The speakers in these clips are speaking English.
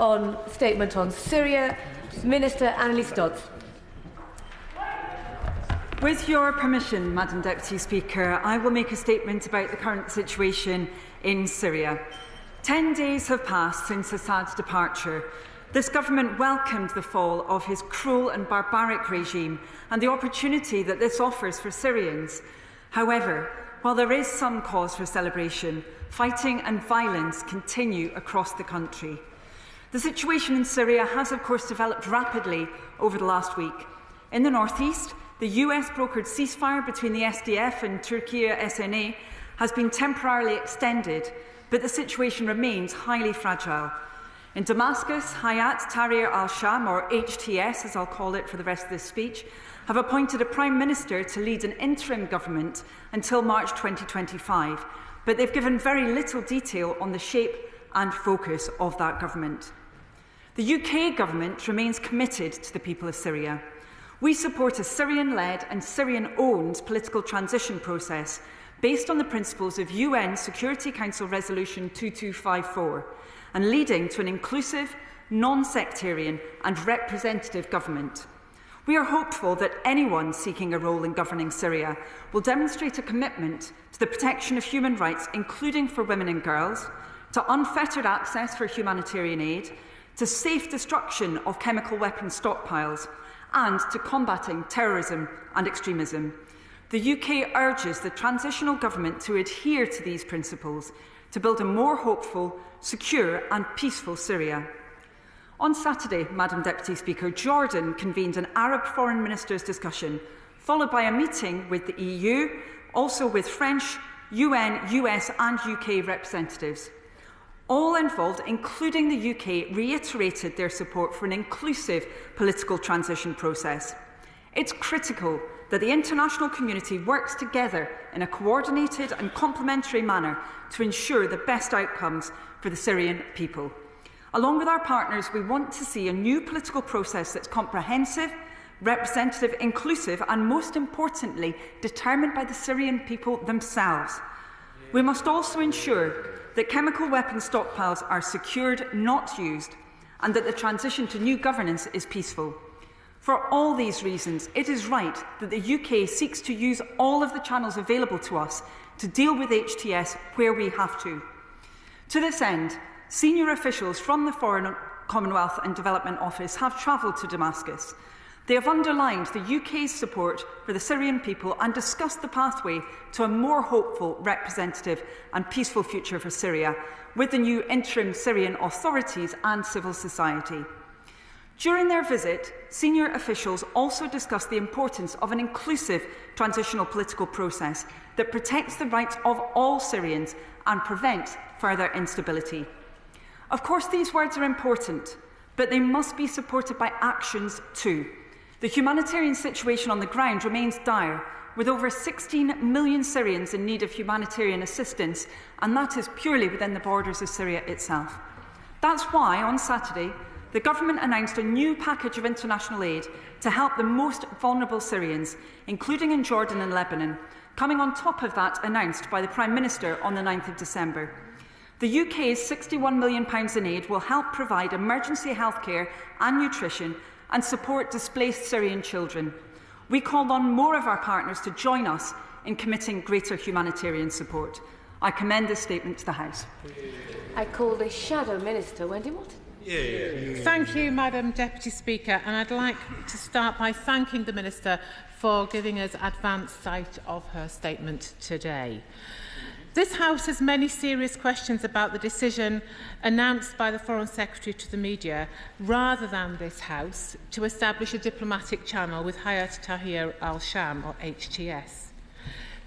on statement on Syria. Minister Anneliese Dodds. With your permission, Madam Deputy Speaker, I will make a statement about the current situation in Syria. 10 days have passed since Assad's departure. This government welcomed the fall of his cruel and barbaric regime and the opportunity that this offers for Syrians. However, while there is some cause for celebration, fighting and violence continue across the country. The situation in Syria has, of course, developed rapidly over the last week. In the northeast, the US-brokered ceasefire between the SDF and Turkey-SNA has been temporarily extended, but the situation remains highly fragile. In Damascus, Hayat Tahrir al-Sham, or HTS as I'll call it for the rest of this speech, have appointed a Prime Minister to lead an interim government until March 2025, but they've given very little detail on the shape and focus of that government. The UK government remains committed to the people of Syria. We support a Syrian-led and Syrian-owned political transition process based on the principles of UN Security Council Resolution 2254 and leading to an inclusive, non-sectarian and representative government. We are hopeful that anyone seeking a role in governing Syria will demonstrate a commitment to the protection of human rights, including for women and girls, to unfettered access for humanitarian aid, to safe destruction of chemical weapons stockpiles, and to combating terrorism and extremism. The UK urges the transitional government to adhere to these principles to build a more hopeful, secure and peaceful Syria. On Saturday, Madam Deputy Speaker, Jordan convened an Arab foreign ministers' discussion, followed by a meeting with the EU, also with French, UN, US and UK representatives. All involved, including the UK, reiterated their support for an inclusive political transition process. It's critical that the international community works together in a coordinated and complementary manner to ensure the best outcomes for the Syrian people. Along with our partners, we want to see a new political process that's comprehensive, representative, inclusive and, most importantly, determined by the Syrian people themselves. We must also ensure that chemical weapons stockpiles are secured, not used, and that the transition to new governance is peaceful. For all these reasons, it is right that the UK seeks to use all of the channels available to us to deal with HTS where we have to. To this end, senior officials from the Foreign, Commonwealth and Development Office have travelled to Damascus. They have underlined the UK's support for the Syrian people and discussed the pathway to a more hopeful, representative and peaceful future for Syria with the new interim Syrian authorities and civil society. During their visit, senior officials also discussed the importance of an inclusive transitional political process that protects the rights of all Syrians and prevents further instability. Of course, these words are important, but they must be supported by actions too. The humanitarian situation on the ground remains dire, with over 16 million Syrians in need of humanitarian assistance, and that is purely within the borders of Syria itself. That's why, on Saturday, the government announced a new package of international aid to help the most vulnerable Syrians, including in Jordan and Lebanon, coming on top of that announced by the Prime Minister on the 9th of December. The UK's £61 million in aid will help provide emergency healthcare and nutrition and support displaced Syrian children. We call on more of our partners to join us in committing greater humanitarian support. I commend this statement to the House. I call the Shadow Minister, Wendy Morton. Thank you, Madam Deputy Speaker, and I'd like to start by thanking the Minister for giving us advance sight of her statement today. This House has many serious questions about the decision announced by the Foreign Secretary to the media, rather than this House, to establish a diplomatic channel with Hayat Tahrir al-Sham, or HTS.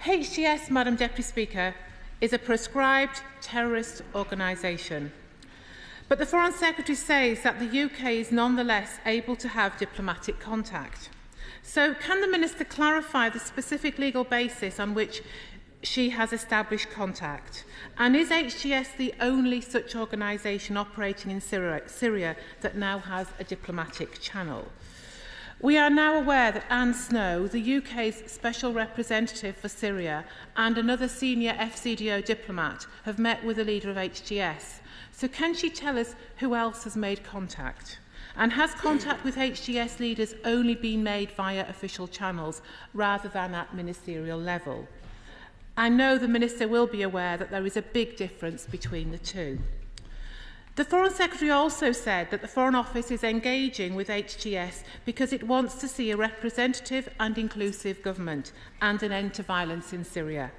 HTS, Madam Deputy Speaker, is a proscribed terrorist organisation. But the Foreign Secretary says that the UK is nonetheless able to have diplomatic contact. So can the Minister clarify the specific legal basis on which she has established contact? And is HTS the only such organisation operating in Syria that now has a diplomatic channel? We are now aware that Anne Snow, the UK's Special Representative for Syria, and another senior FCDO diplomat have met with the leader of HTS. So can she tell us who else has made contact? And has contact with HGS leaders only been made via official channels rather than at ministerial level? I know the Minister will be aware that there is a big difference between the two. The Foreign Secretary also said that the Foreign Office is engaging with HGS because it wants to see a representative and inclusive government and an end to violence in Syria.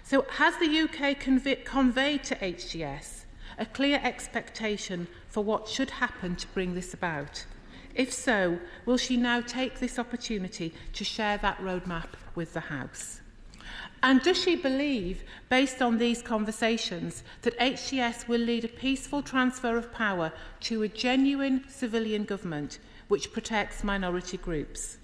So has the UK conveyed to HGS a clear expectation for what should happen to bring this about? If so, will she now take this opportunity to share that roadmap with the House? And does she believe, based on these conversations, that HGS will lead a peaceful transfer of power to a genuine civilian government which protects minority groups?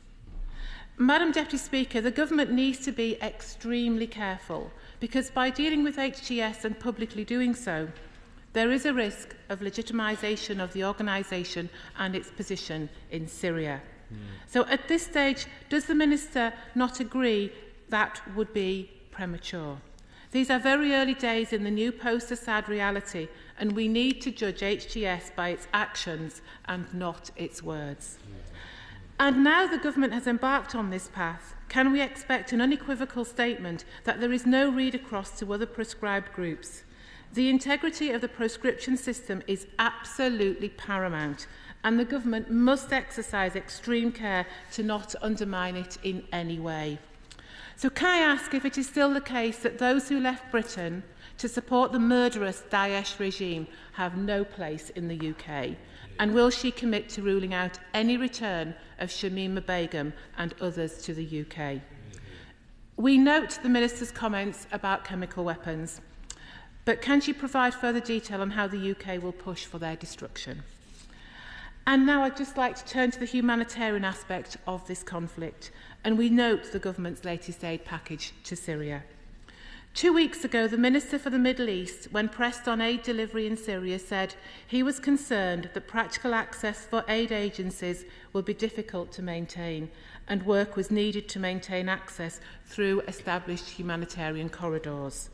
Madam Deputy Speaker, the government needs to be extremely careful because by dealing with HGS and publicly doing so, there is a risk of legitimisation of the organisation and its position in Syria. So at this stage, does the Minister not agree that would be premature? These are very early days in the new post-Assad reality, and we need to judge HGS by its actions and not its words. And now the government has embarked on this path, can we expect an unequivocal statement that there is no read across to other prescribed groups? The integrity of the proscription system is absolutely paramount, and the government must exercise extreme care to not undermine it in any way. So can I ask if it is still the case that those who left Britain to support the murderous Daesh regime have no place in the UK? And will she commit to ruling out any return of Shamima Begum and others to the UK? We note the Minister's comments about chemical weapons, but can she provide further detail on how the UK will push for their destruction? And now I'd just like to turn to the humanitarian aspect of this conflict, and we note the government's latest aid package to Syria. 2 weeks ago, the Minister for the Middle East, when pressed on aid delivery in Syria, said he was concerned that practical access for aid agencies will be difficult to maintain, and work was needed to maintain access through established humanitarian corridors.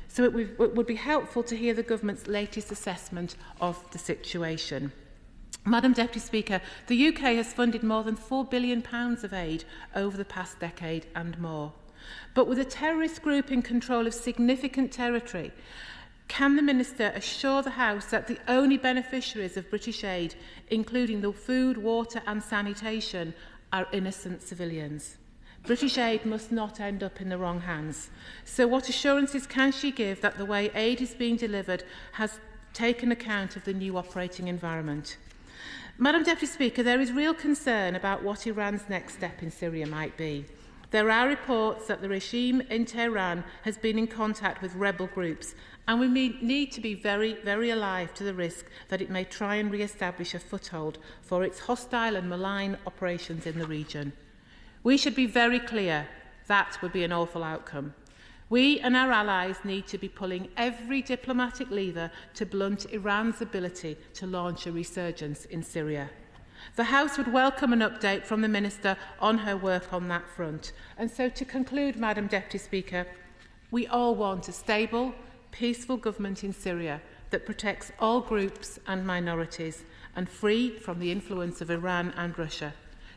So it would be helpful to hear the government's latest assessment of the situation. Madam Deputy Speaker, the UK has funded more than £4 billion of aid over the past decade and more. But with a terrorist group in control of significant territory, can the Minister assure the House that the only beneficiaries of British aid, including the food, water and sanitation, are innocent civilians? British aid must not end up in the wrong hands. So what assurances can she give that the way aid is being delivered has taken account of the new operating environment? Madam Deputy Speaker, there is real concern about what Iran's next step in Syria might be. There are reports that the regime in Tehran has been in contact with rebel groups, and we need to be very, very alive to the risk that it may try and re-establish a foothold for its hostile and malign operations in the region. We should be very clear that would be an awful outcome. We and our allies need to be pulling every diplomatic lever to blunt Iran's ability to launch a resurgence in Syria. The House would welcome an update from the Minister on her work on that front. And so to conclude, Madam Deputy Speaker, we all want a stable, peaceful government in Syria that protects all groups and minorities and free from the influence of Iran and Russia.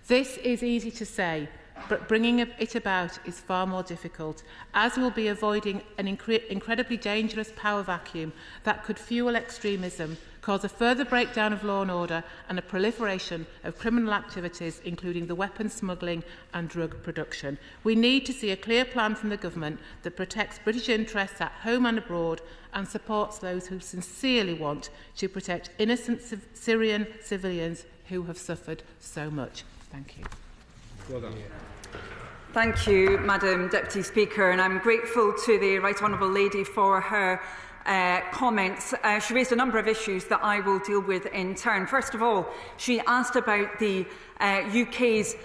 This is easy to say, but bringing it about is far more difficult, as we'll be avoiding an incredibly dangerous power vacuum that could fuel extremism, cause a further breakdown of law and order and a proliferation of criminal activities, including the weapons smuggling and drug production. We need to see a clear plan from the government that protects British interests at home and abroad and supports those who sincerely want to protect innocent Syrian civilians who have suffered so much. Thank you. Well done. Thank you, Madam Deputy Speaker, and I'm grateful to the Right Honourable Lady for her comments. She raised a number of issues that I will deal with in turn. First of all, she asked about the UK's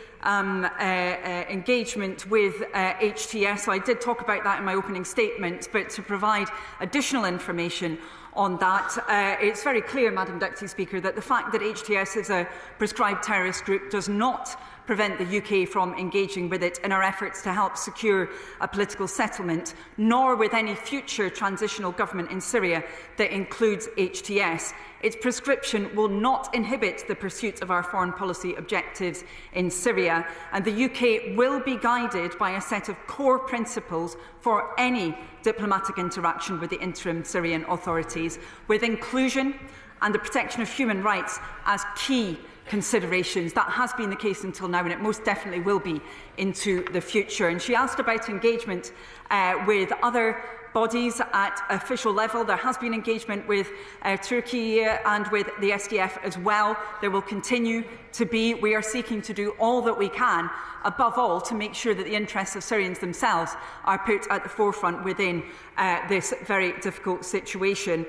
engagement with HTS. I did talk about that in my opening statement, but to provide additional information on that. It's very clear, Madam Deputy Speaker, that the fact that HTS is a prescribed terrorist group does not prevent the UK from engaging with it in our efforts to help secure a political settlement, nor with any future transitional government in Syria that includes HTS. Its prescription will not inhibit the pursuit of our foreign policy objectives in Syria, and the UK will be guided by a set of core principles for any diplomatic interaction with the interim Syrian authorities, with inclusion and the protection of human rights as key considerations. That has been the case until now, and it most definitely will be into the future. And she asked about engagement with other bodies at official level. There has been engagement with Turkey and with the SDF as well. There will continue to be. We are seeking to do all that we can, above all, to make sure that the interests of Syrians themselves are put at the forefront within this very difficult situation.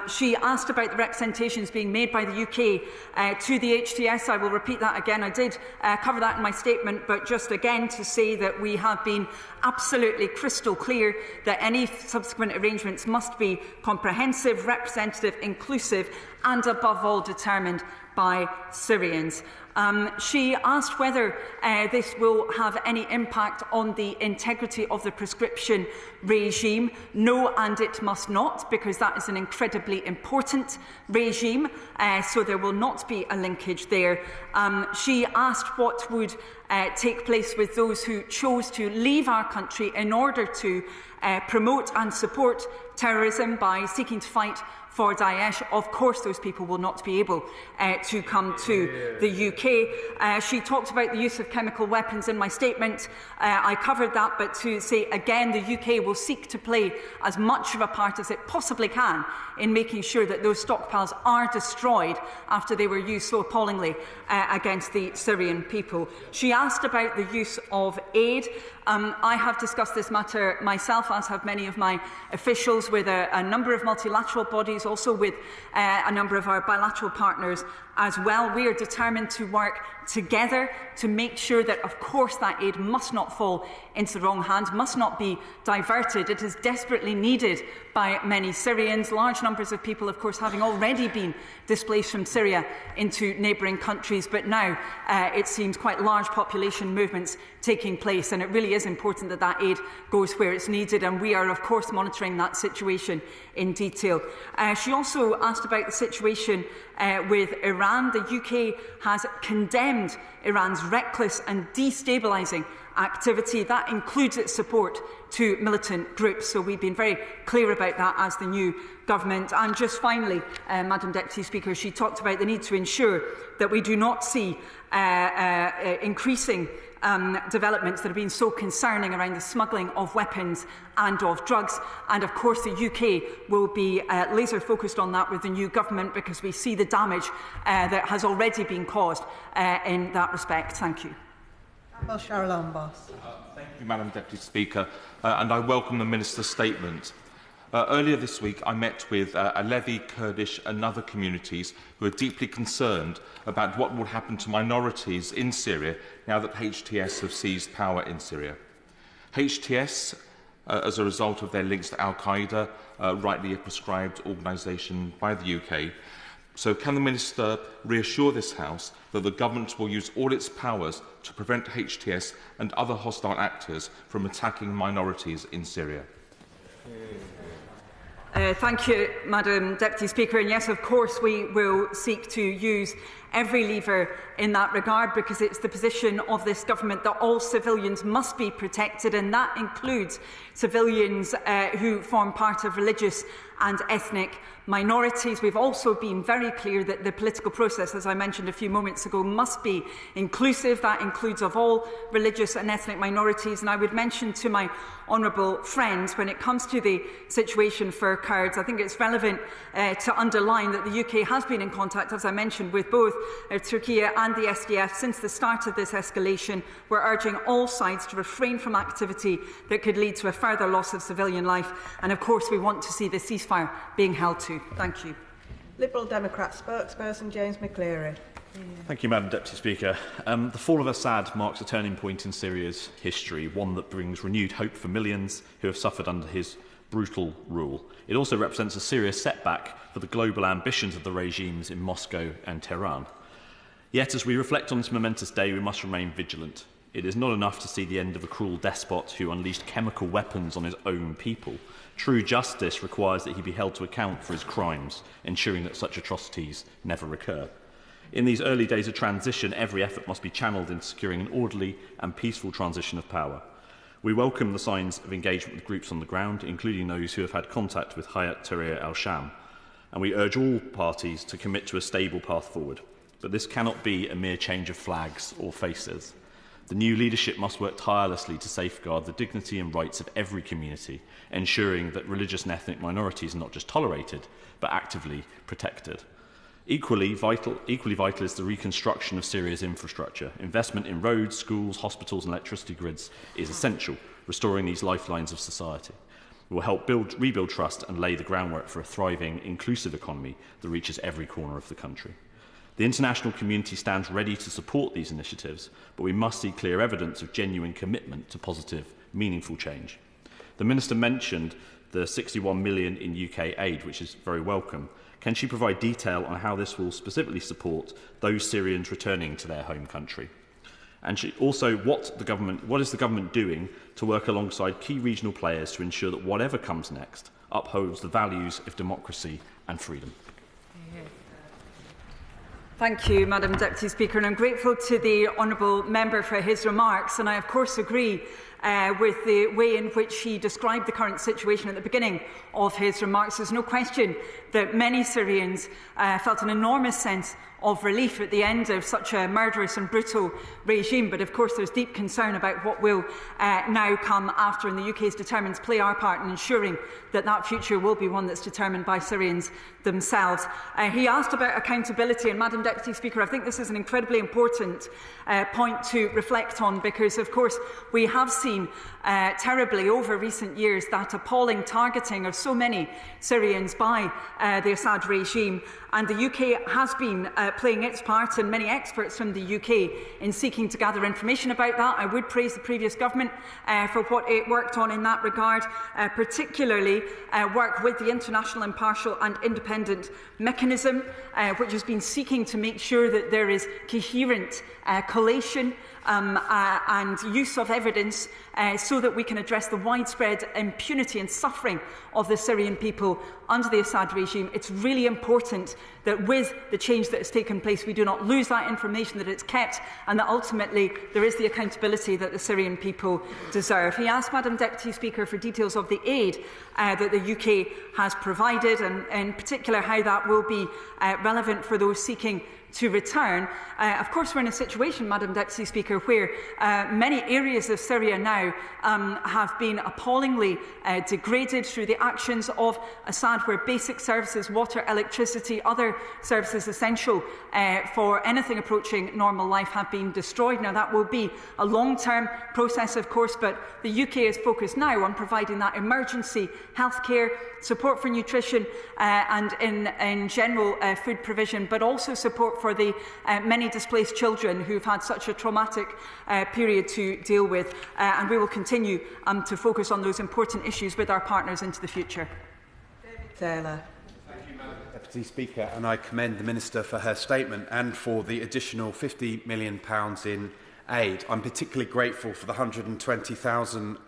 She asked about the representations being made by the UK to the HTS. I will repeat that again. I did cover that in my statement, but just again to say that we have been absolutely crystal clear that any subsequent arrangements must be comprehensive, representative, inclusive and, above all, determined by Syrians. She asked whether this will have any impact on the integrity of the prescription regime. No, and it must not, because that is an incredibly important regime, so there will not be a linkage there. She asked what would take place with those who chose to leave our country in order to promote and support terrorism by seeking to fight for Daesh. Of course, those people will not be able to come to the UK. She talked about the use of chemical weapons in my statement. I covered that, but to say again, the UK will seek to play as much of a part as it possibly can in making sure that those stockpiles are destroyed after they were used so appallingly against the Syrian people. She asked about the use of aid. I have discussed this matter myself, as have many of my officials, with a number of multilateral bodies, also with a number of our bilateral partners as well. We are determined to work together to make sure that, of course, that aid must not fall into the wrong hands, must not be diverted. It is desperately needed by many Syrians, large numbers of people, of course, having already been displaced from Syria into neighbouring countries, but now it seems quite large population movements taking place, and it really is important that that aid goes where it's needed, and we are, of course, monitoring that situation in detail. She also asked about the situation with Iran. The UK has condemned Iran's reckless and destabilising activity. That includes its support to militant groups. So we've been very clear about that as the new government. And just finally, Madam Deputy Speaker, she talked about the need to ensure that we do not see increasing developments that have been so concerning around the smuggling of weapons and of drugs. And of course the UK will be laser focused on that with the new government, because we see the damage that has already been caused in that respect. Thank you. Charalambous. Thank you, Madam Deputy Speaker, and I welcome the Minister's statement. Earlier this week, I met with Alevi, Kurdish and other communities who are deeply concerned about what will happen to minorities in Syria now that HTS have seized power in Syria. HTS, as a result of their links to Al-Qaeda, rightly a prescribed organisation by the UK. So can the Minister reassure this House that the Government will use all its powers to prevent HTS and other hostile actors from attacking minorities in Syria? Thank you, Madam Deputy Speaker. And yes, of course, we will seek to use every lever in that regard, because it's the position of this government that all civilians must be protected, and that includes civilians who form part of religious and ethnic minorities. We've also been very clear that the political process, as I mentioned a few moments ago, must be inclusive. That includes of all religious and ethnic minorities. And I would mention to my honourable friends, when it comes to the situation for Kurds, I think it's relevant to underline that the UK has been in contact, as I mentioned, with both Turkey and the SDF since the start of this escalation. We're urging all sides to refrain from activity that could lead to a further loss of civilian life. And of course, we want to see the ceasefire being held to. Thank you. Liberal Democrat spokesperson James MacCleary. Thank you, Madam Deputy Speaker. The fall of Assad marks a turning point in Syria's history, one that brings renewed hope for millions who have suffered under his brutal rule. It also represents a serious setback for the global ambitions of the regimes in Moscow and Tehran. Yet, as we reflect on this momentous day, we must remain vigilant. It is not enough to see the end of a cruel despot who unleashed chemical weapons on his own people. True justice requires that he be held to account for his crimes, ensuring that such atrocities never recur. In these early days of transition, every effort must be channeled into securing an orderly and peaceful transition of power. We welcome the signs of engagement with groups on the ground, including those who have had contact with Hayat Tahrir al-Sham, and we urge all parties to commit to a stable path forward. But this cannot be a mere change of flags or faces. The new leadership must work tirelessly to safeguard the dignity and rights of every community, ensuring that religious and ethnic minorities are not just tolerated, but actively protected. Equally vital is the reconstruction of Syria's infrastructure. Investment in roads, schools, hospitals and electricity grids is essential, restoring these lifelines of society. It will help rebuild trust and lay the groundwork for a thriving, inclusive economy that reaches every corner of the country. The international community stands ready to support these initiatives, but we must see clear evidence of genuine commitment to positive, meaningful change. The Minister mentioned the £61 million in UK aid, which is very welcome. Can she provide detail on how this will specifically support those Syrians returning to their home country? And what is the government doing to work alongside key regional players to ensure that whatever comes next upholds the values of democracy and freedom? Thank you, Madam Deputy Speaker, and I'm grateful to the honourable member for his remarks, and I of course agree with the way in which he described the current situation at the beginning of his remarks. There's no question that many Syrians felt an enormous sense of relief at the end of such a murderous and brutal regime, but of course there's deep concern about what will now come after, and the UK is determined to play our part in ensuring that that future will be one that's determined by Syrians themselves. He asked about accountability, and Madam Deputy Speaker, I think this is an incredibly important point to reflect on, because of course we have seen terribly over recent years that appalling targeting of so many Syrians by the Assad regime, and the UK has been playing its part, and many experts from the UK in seeking to gather information about that. I would praise the previous government for what it worked on in that regard, particularly work with the International Impartial and Independent Mechanism, which has been seeking to make sure that there is coherent collation and use of evidence so that we can address the widespread impunity and suffering of the Syrian people under the Assad regime. It's really important that with the change that has taken place, we do not lose that information, that it's kept, and that ultimately there is the accountability that the Syrian people deserve. He asked Madam Deputy Speaker for details of the aid that the UK has provided, and in particular how that will be relevant for those seeking to return. Of course, we're in a situation, Madam Deputy Speaker, where many areas of Syria now have been appallingly degraded through the actions of Assad, where basic services, water, electricity, other services essential for anything approaching normal life have been destroyed. Now, that will be a long-term process, of course, but the UK is focused now on providing that emergency healthcare, support for nutrition and in general food provision, but also support for the many displaced children who've had such a traumatic period to deal with, and we will continue to focus on those important issues with our partners into the future. Taylor. Thank you, Madam Deputy Speaker, and I commend the Minister for her statement and for the additional £50 million in aid. I'm particularly grateful for the £120,000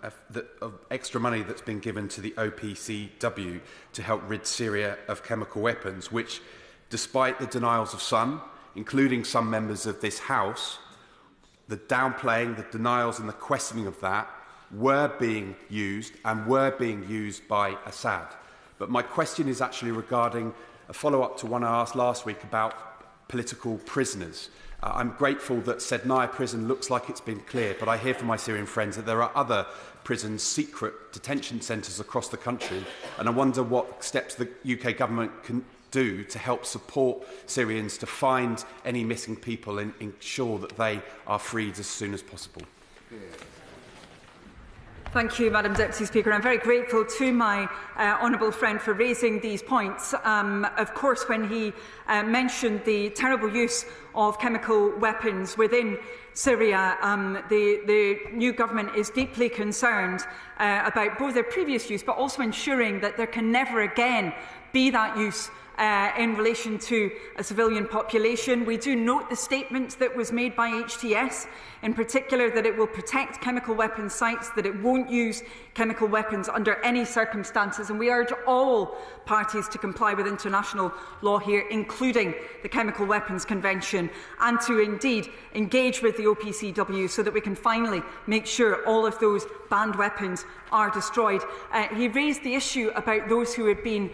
of extra money that's been given to the OPCW to help rid Syria of chemical weapons, which, despite the denials of some, including some members of this House, the downplaying, the denials and the questioning of that were being used by Assad. But my question is actually regarding a follow-up to one I asked last week about political prisoners. I'm grateful that Sednaya prison looks like it's been cleared, but I hear from my Syrian friends that there are other prisons, secret detention centres across the country, and I wonder what steps the UK government can do to help support Syrians to find any missing people and ensure that they are freed as soon as possible. Thank you, Madam Deputy Speaker. I'm very grateful to my honourable friend for raising these points. Of course, when he mentioned the terrible use of chemical weapons within Syria, the new government is deeply concerned about both their previous use but also ensuring that there can never again be that use in relation to a civilian population. We do note the statement that was made by HTS, in particular that it will protect chemical weapons sites, that it won't use chemical weapons under any circumstances, and we urge all parties to comply with international law here, including the Chemical Weapons Convention, and to indeed engage with the OPCW so that we can finally make sure all of those banned weapons are destroyed. He raised the issue about those who had been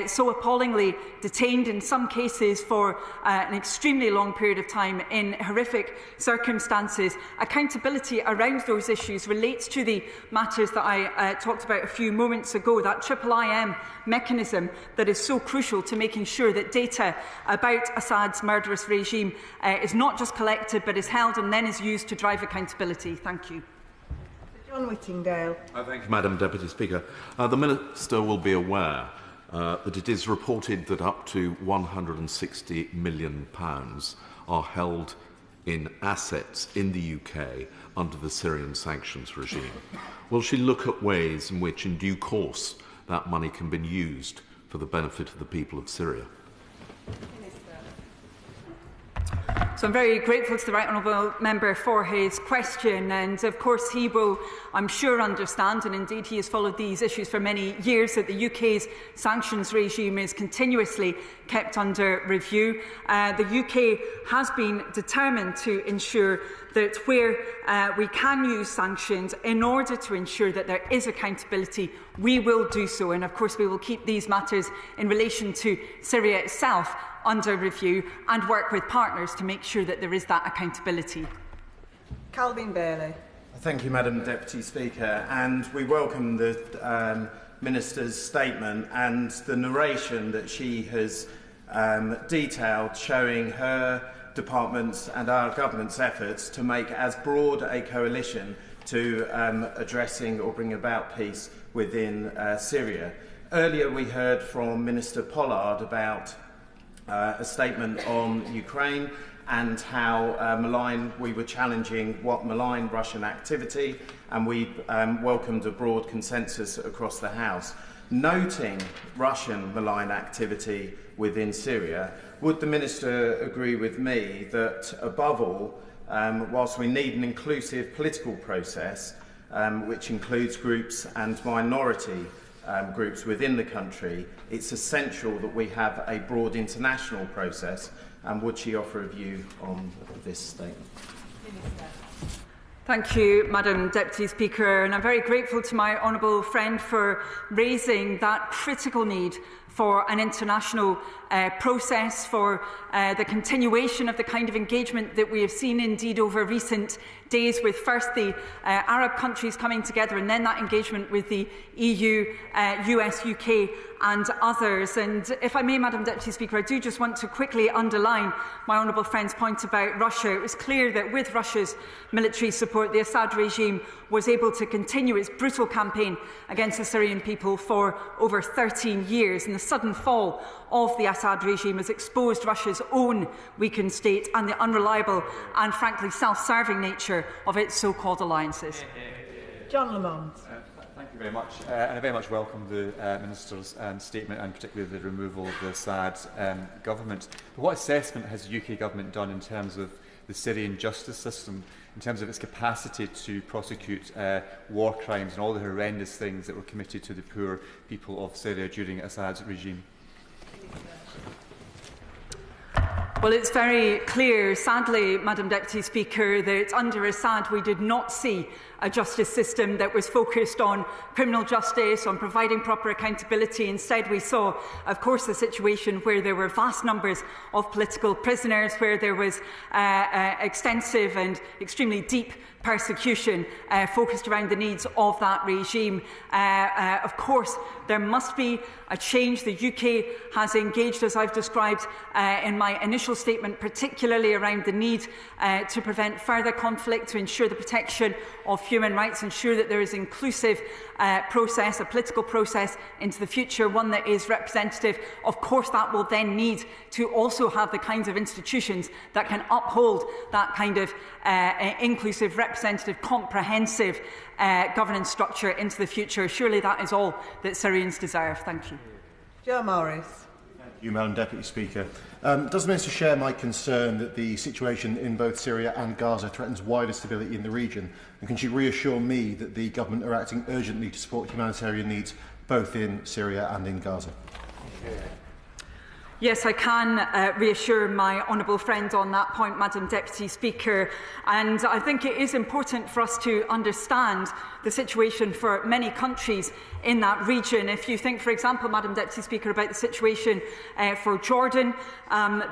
so appallingly detained, in some cases for an extremely long period of time in horrific circumstances. Accountability around those issues relates to the matters that I talked about a few moments ago, that IIIM mechanism that is so crucial to making sure that data about Assad's murderous regime is not just collected but is held and then is used to drive accountability. Thank you. John Whittingdale. Thank you, Madam Deputy Speaker. The Minister will be aware that it is reported that up to £160 million are held in assets in the UK under the Syrian sanctions regime. Will she look at ways in which, in due course, that money can be used for the benefit of the people of Syria? So I'm very grateful to the Right Honourable Member for his question, and of course he will, I'm sure, understand, and indeed he has followed these issues for many years, that the UK's sanctions regime is continuously kept under review. The UK has been determined to ensure that where we can use sanctions in order to ensure that there is accountability, we will do so, and of course we will keep these matters in relation to Syria itself under review and work with partners to make sure that there is that accountability. Calvin Bailey. Thank you, Madam Deputy Speaker, and we welcome the Minister's statement and the narration that she has detailed, showing her department's and our government's efforts to make as broad a coalition to addressing or bringing about peace within Syria. Earlier we heard from Minister Pollard about a statement on Ukraine and how we were challenging what malign Russian activity, and we welcomed a broad consensus across the House. Noting Russian malign activity within Syria, would the Minister agree with me that, above all, whilst we need an inclusive political process, which includes groups and minority groups within the country, it's essential that we have a broad international process, and would she offer a view on this statement? Thank you, Madam Deputy Speaker, and I'm very grateful to my honourable friend for raising that critical need for an international process, for the continuation of the kind of engagement that we have seen indeed over recent days, with first the Arab countries coming together and then that engagement with the EU, US, UK and others. And if I may, Madam Deputy Speaker, I do just want to quickly underline my honourable friend's point about Russia. It was clear that with Russia's military support, the Assad regime was able to continue its brutal campaign against the Syrian people for over 13 years. And the sudden fall of the Assad regime has exposed Russia's own weakened state and the unreliable and frankly self-serving nature of its so-called alliances. John Lamont. Thank you very much, and I very much welcome the Minister's statement, and particularly the removal of the Assad government. But what assessment has the UK government done in terms of the Syrian justice system, in terms of its capacity to prosecute war crimes and all the horrendous things that were committed to the poor people of Syria during Assad's regime? Well, it's very clear, sadly, Madam Deputy Speaker, that under Assad we did not see a justice system that was focused on criminal justice, on providing proper accountability. Instead, we saw, of course, a situation where there were vast numbers of political prisoners, where there was extensive and extremely deep persecution focused around the needs of that regime. Of course, there must be a change. The UK has engaged, as I've described in my initial statement, particularly around the need to prevent further conflict, to ensure the protection of human rights, ensure that there is inclusive process, a political process into the future, one that is representative. Of course, that will then need to also have the kinds of institutions that can uphold that kind of inclusive, representative, comprehensive governance structure into the future. Surely that is all that Syrians deserve. Thank you. Joe Morris. Thank you, Madam Deputy Speaker. Does the Minister share my concern that the situation in both Syria and Gaza threatens wider stability in the region? And can she reassure me that the government are acting urgently to support humanitarian needs both in Syria and in Gaza? Yes, I can reassure my honourable friend on that point, Madam Deputy Speaker. And I think it is important for us to understand the situation for many countries in that region. If you think, for example, Madam Deputy Speaker, about the situation for Jordan,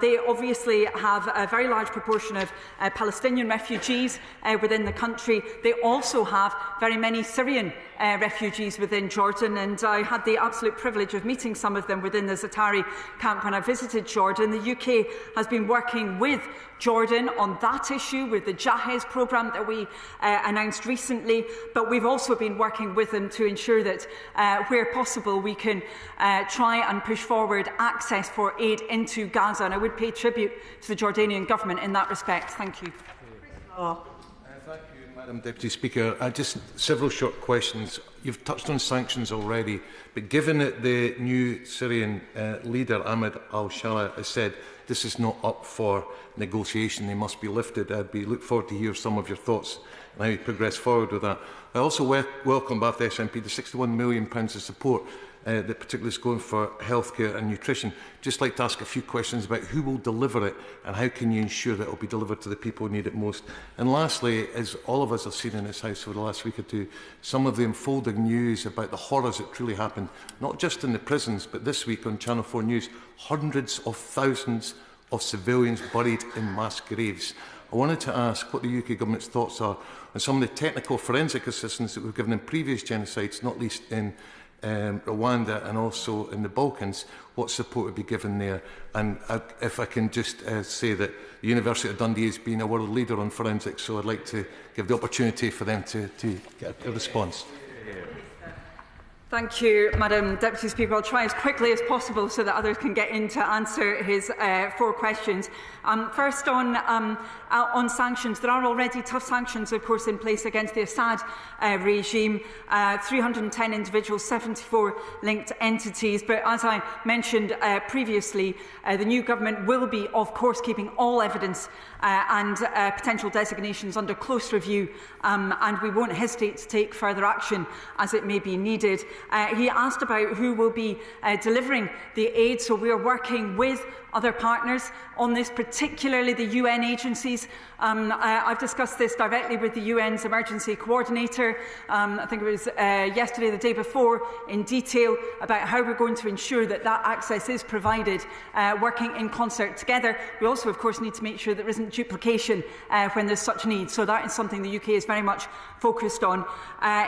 they obviously have a very large proportion of Palestinian refugees within the country. They also have very many Syrian refugees within Jordan, and I had the absolute privilege of meeting some of them within the Zaatari camp when I visited Jordan. The UK has been working with Jordan on that issue with the Jahez programme that we announced recently, but we've also been working with them to ensure that where possible we can try and push forward access for aid into Gaza, and I would pay tribute to the Jordanian government in that respect. Thank you. Thank you, Madam Deputy Speaker. Just several short questions. You've touched on sanctions already, but given that the new Syrian leader, Ahmed al-Shara, has said this is not up for negotiation, they must be lifted, I'd look forward to hear some of your thoughts on how you progress forward with that. I also welcome, Bath SNP, the £61 million of support that particularly is going for healthcare and nutrition. Just like to ask a few questions about who will deliver it and how can you ensure that it will be delivered to the people who need it most. And lastly, as all of us have seen in this House over the last week or two, some of the unfolding news about the horrors that truly happened, not just in the prisons, but this week on Channel 4 News, hundreds of thousands of civilians buried in mass graves. I wanted to ask what the UK Government's thoughts are on some of the technical forensic assistance that we've given in previous genocides, not least in Rwanda and also in the Balkans, what support would be given there. And if I can just say that the University of Dundee has been a world leader on forensics, so I'd like to give the opportunity for them to get a response. Thank you, Madam Deputy Speaker. I'll try as quickly as possible so that others can get in to answer his 4 questions. First, on sanctions, there are already tough sanctions, of course, in place against the Assad regime. 310 individuals, 74 linked entities. But as I mentioned previously, the new government will be, of course, keeping all evidence and potential designations under close review, and we won't hesitate to take further action as it may be needed. He asked about who will be delivering the aid, so we are working with other partners on this, particularly the UN agencies. I've discussed this directly with the UN's emergency coordinator, I think it was yesterday, the day before, in detail about how we're going to ensure that that access is provided, working in concert together. We also, of course, need to make sure there isn't duplication when there's such need, so that is something the UK is very much focused on.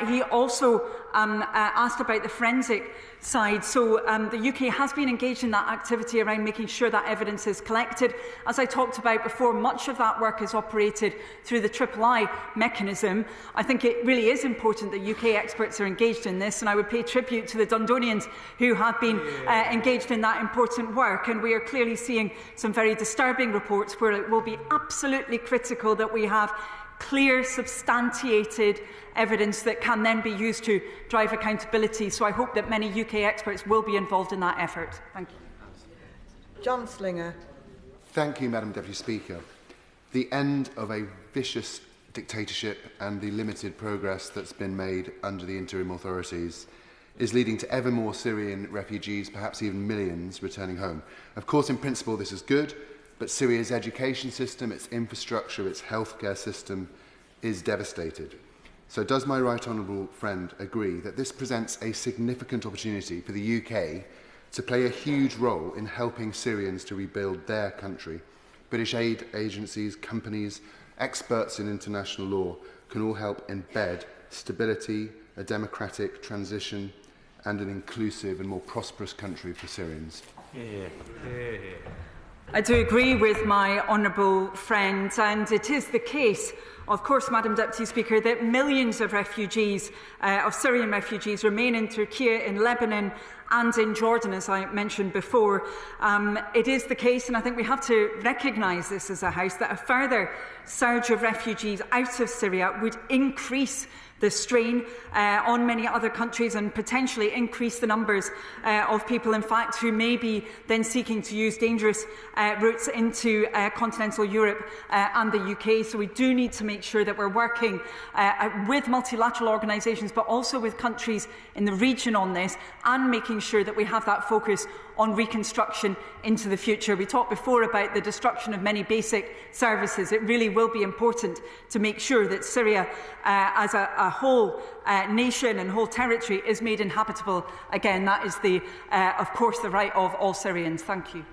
He also asked about the forensic side. So the UK has been engaged in that activity around making sure that evidence is collected. As I talked about before, much of that work is operated through the III mechanism. I think it really is important that UK experts are engaged in this, and I would pay tribute to the Dundonians who have been engaged in that important work. And we are clearly seeing some very disturbing reports where it will be absolutely critical that we have clear, substantiated evidence that can then be used to drive accountability. So I hope that many UK experts will be involved in that effort. Thank you. John Slinger. Thank you, Madam Deputy Speaker. The end of a vicious dictatorship and the limited progress that's been made under the interim authorities is leading to ever more Syrian refugees, perhaps even millions, returning home. Of course, in principle, this is good, but Syria's education system, its infrastructure, its healthcare system is devastated. So does my right honourable friend agree that this presents a significant opportunity for the UK to play a huge role in helping Syrians to rebuild their country, British aid agencies, companies, experts in international law can all help embed stability, a democratic transition and an inclusive and more prosperous country for Syrians. I do agree with my honourable friend, and it is the case, of course, Madam Deputy Speaker, that millions of refugees, of Syrian refugees, remain in Turkey, in Lebanon and in Jordan, as I mentioned before. It is the case, and I think we have to recognise this as a House, that a further surge of refugees out of Syria would increase the strain on many other countries and potentially increase the numbers of people, in fact, who may be then seeking to use dangerous routes into continental Europe and the UK. So we do need to make sure that we're working with multilateral organisations, but also with countries in the region on this, and making sure that we have that focus on reconstruction into the future. We talked before about the destruction of many basic services. It really will be important to make sure that Syria, as a whole nation and whole territory, is made inhabitable again. That is, of course, the right of all Syrians. Thank you.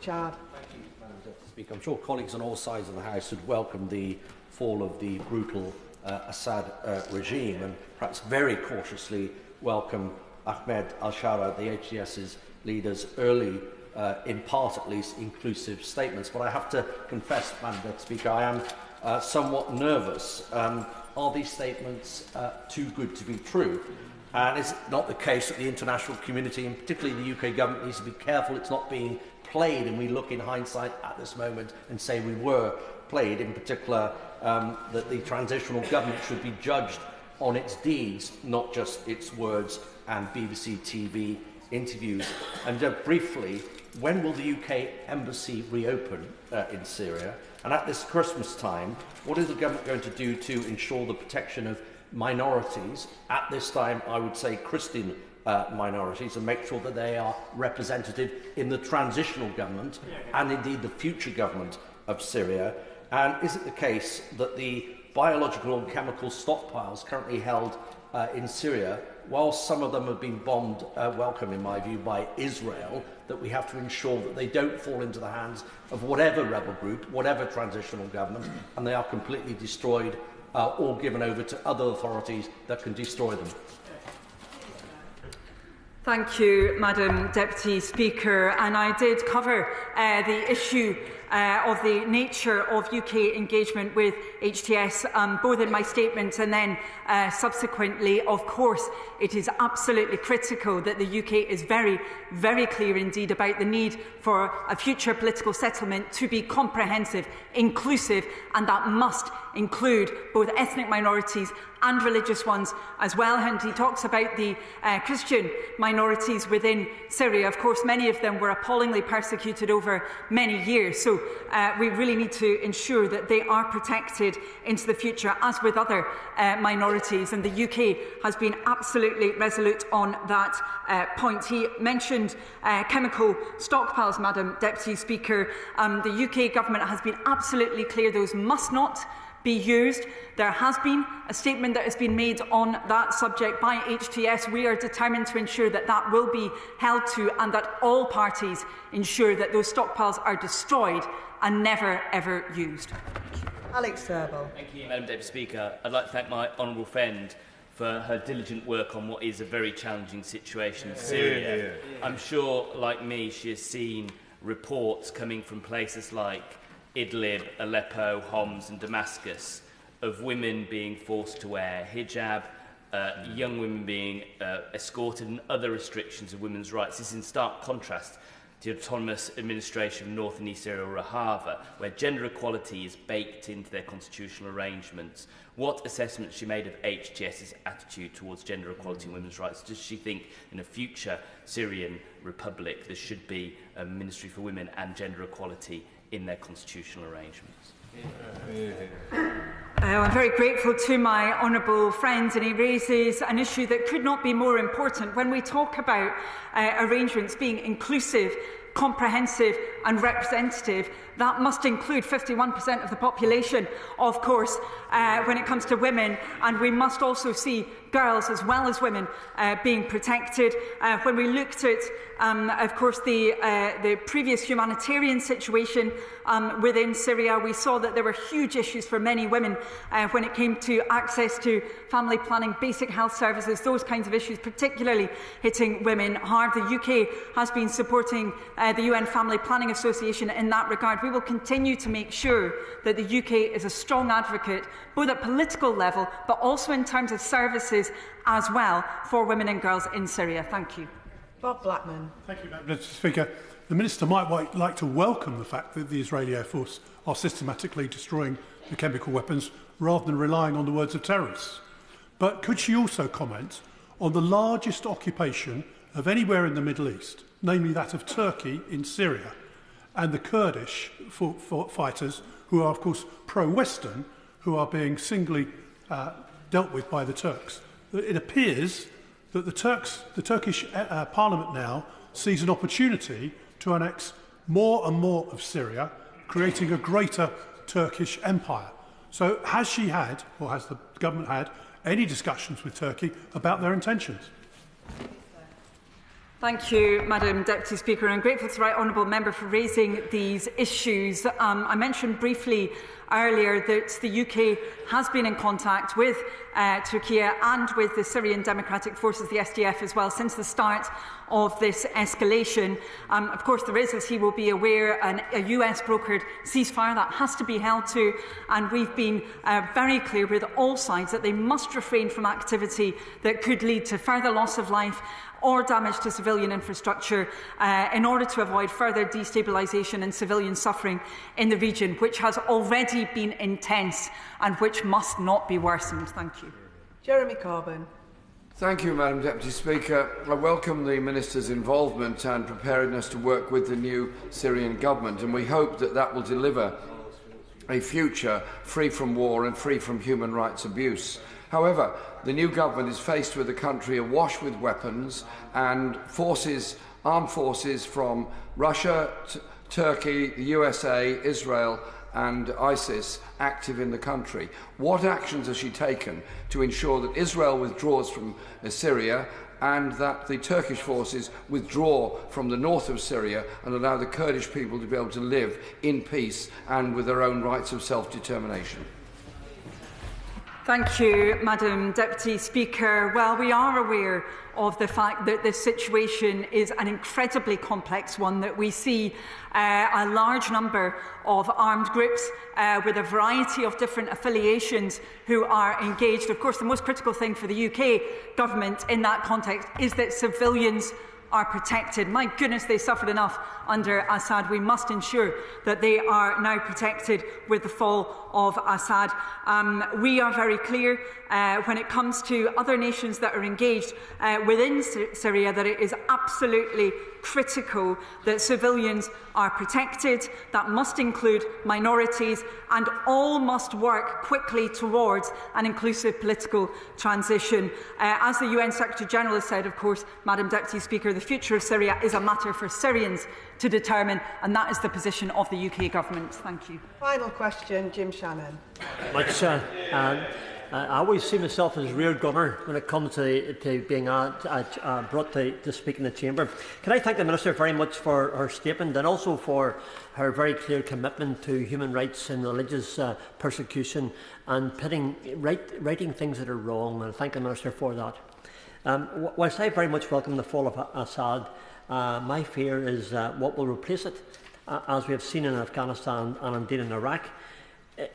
Chad. Thank you, Madam Deputy Speaker. I'm sure colleagues on all sides of the House would welcome the fall of the brutal Assad regime, and perhaps very cautiously welcome Ahmed al-Shara, the HDS's leader's early, in part at least, inclusive statements. But I have to confess, Madam Deputy Speaker, I am somewhat nervous. Are these statements too good to be true? And is it not the case that the international community, and particularly the UK government, needs to be careful it's not being played, and we look in hindsight at this moment and say we were played, in particular that the transitional government should be judged on its deeds, not just its words and BBC TV interviews. And briefly, when will the UK embassy reopen in Syria? And at this Christmas time, what is the government going to do to ensure the protection of minorities, at this time I would say Christian minorities, and make sure that they are represented in the transitional government and indeed the future government of Syria? And is it the case that the biological and chemical stockpiles currently held in Syria, while some of them have been bombed, welcome in my view, by Israel, that we have to ensure that they don't fall into the hands of whatever rebel group, whatever transitional government, and they are completely destroyed or given over to other authorities that can destroy them? Thank you, Madam Deputy Speaker. And I did cover the issue of the nature of UK engagement with HTS, both in my statement and then subsequently. Of course, it is absolutely critical that the UK is very, very clear indeed about the need for a future political settlement to be comprehensive, inclusive, and that must include both ethnic minorities and religious ones as well. And he talks about the Christian minorities within Syria. Of course, many of them were appallingly persecuted over many years. So we really need to ensure that they are protected into the future, as with other minorities. And the UK has been absolutely resolute on that point. He mentioned chemical stockpiles, Madam Deputy Speaker. The UK government has been absolutely clear those must not be used. There has been a statement that has been made on that subject by HTS. We are determined to ensure that that will be held to, and that all parties ensure that those stockpiles are destroyed and never ever used. Alex Serble. Thank you, Madam Deputy Speaker. I'd like to thank my honourable friend for her diligent work on what is a very challenging situation in Syria. I'm sure, like me, she has seen reports coming from places like Idlib, Aleppo, Homs and Damascus of women being forced to wear hijab, young women being escorted, and other restrictions of women's rights. This is in stark contrast to the autonomous administration of North and East Syria, or Rojava, where gender equality is baked into their constitutional arrangements. What assessment she made of HTS's attitude towards gender equality and women's rights? Does she think in a future Syrian republic there should be a Ministry for Women and Gender Equality in their constitutional arrangements? I'm very grateful to my honourable friend, and he raises an issue that could not be more important when we talk about arrangements being inclusive, comprehensive and representative. That must include 51% of the population, of course, when it comes to women, and we must also see girls as well as women being protected. When we looked at, of course, the previous humanitarian situation within Syria, we saw that there were huge issues for many women when it came to access to family planning, basic health services, those kinds of issues, particularly hitting women hard. The UK has been supporting the UN Family Planning Association in that regard. We will continue to make sure that the UK is a strong advocate, both at political level, but also in terms of services as well for women and girls in Syria. Thank you. Bob Blackman. Thank you, Madam Speaker. The Minister might like to welcome the fact that the Israeli Air Force are systematically destroying the chemical weapons rather than relying on the words of terrorists. But could she also comment on the largest occupation of anywhere in the Middle East, namely that of Turkey in Syria, and the Kurdish fighters who are, of course, pro-Western, who are being singly dealt with by the Turks? It appears that the Turkish Parliament now sees an opportunity to annex more and more of Syria, creating a greater Turkish empire. So has she had, or has the government had, any discussions with Turkey about their intentions? Thank you, Madam Deputy Speaker. I'm grateful to the Right Honourable Member for raising these issues. I mentioned briefly earlier that the UK has been in contact with Turkey and with the Syrian Democratic Forces, the SDF, as well, since the start of this escalation. Of course, there is, as he will be aware, a US-brokered ceasefire that has to be held to, and we've been very clear with all sides that they must refrain from activity that could lead to further loss of life or damage to civilian infrastructure in order to avoid further destabilisation and civilian suffering in the region, which has already been intense and which must not be worsened. Thank you. Jeremy Corbyn. Thank you, Madam Deputy Speaker. I welcome the Minister's involvement and preparedness to work with the new Syrian government, and we hope that that will deliver a future free from war and free from human rights abuse. However, the new government is faced with a country awash with weapons and armed forces from Russia, Turkey, the USA, Israel and ISIS active in the country. What actions has she taken to ensure that Israel withdraws from Syria and that the Turkish forces withdraw from the north of Syria and allow the Kurdish people to be able to live in peace and with their own rights of self-determination? Thank you, Madam Deputy Speaker. Well, we are aware of the fact that this situation is an incredibly complex one, that we see a large number of armed groups with a variety of different affiliations who are engaged. Of course, the most critical thing for the UK government in that context is that civilians are protected. My goodness, they suffered enough under Assad. We must ensure that they are now protected with the fall of Assad. We are very clear when it comes to other nations that are engaged within Syria that it is absolutely critical that civilians are protected. That must include minorities, and all must work quickly towards an inclusive political transition. As the UN Secretary-General has said, of course, Madam Deputy Speaker, the future of Syria is a matter for Syrians to determine, and that is the position of the UK government. Thank you. Final question, Jim Shannon. I always see myself as rear gunner when it comes to being brought to speak in the chamber. Can I thank the Minister very much for her statement and also for her very clear commitment to human rights and religious persecution and righting things that are wrong, and I thank the Minister for that. Whilst I very much welcome the fall of Assad, my fear is what will replace it, as we have seen in Afghanistan and indeed in Iraq.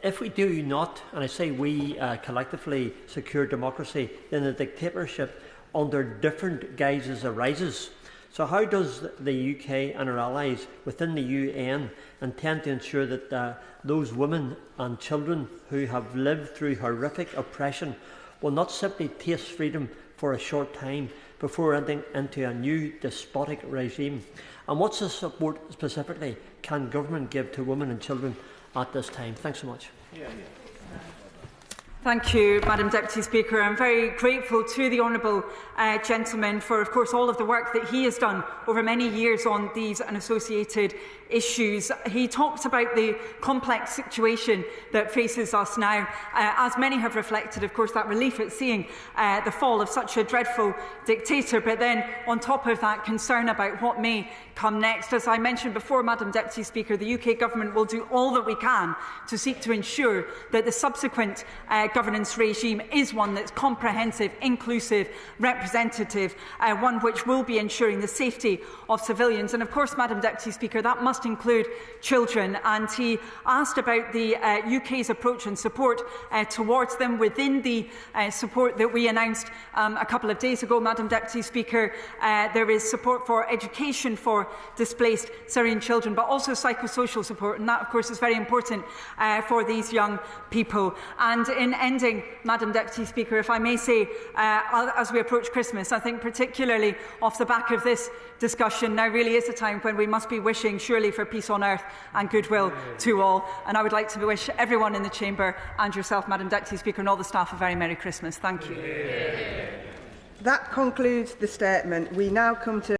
If we do not, and I say we collectively secure democracy, then the dictatorship under different guises arises. So how does the UK and our allies within the UN intend to ensure that those women and children who have lived through horrific oppression will not simply taste freedom for a short time before entering into a new despotic regime? And what support specifically can government give to women and children at this time? Thanks so much. Thank you, Madam Deputy Speaker. I'm very grateful to the honourable gentleman for, of course, all of the work that he has done over many years on these and associated issues. He talked about the complex situation that faces us now. As many have reflected, of course, that relief at seeing the fall of such a dreadful dictator, but then on top of that, concern about what may come next. As I mentioned before, Madam Deputy Speaker, the UK Government will do all that we can to seek to ensure that the subsequent governance regime is one that's comprehensive, inclusive, representative, one which will be ensuring the safety of civilians. And of course, Madam Deputy Speaker, that must include children. And he asked about the UK's approach and support towards them within the support that we announced a couple of days ago, Madam Deputy Speaker. There is support for education for displaced Syrian children, but also psychosocial support, and that, of course, is very important for these young people. And in ending, Madam Deputy Speaker, if I may say, as we approach Christmas, I think particularly off the back of this discussion, now really is a time when we must be wishing surely for peace on earth and goodwill to all. And I would like to wish everyone in the Chamber and yourself, Madam Deputy Speaker, and all the staff a very Merry Christmas. Thank you. That concludes the statement. We now come to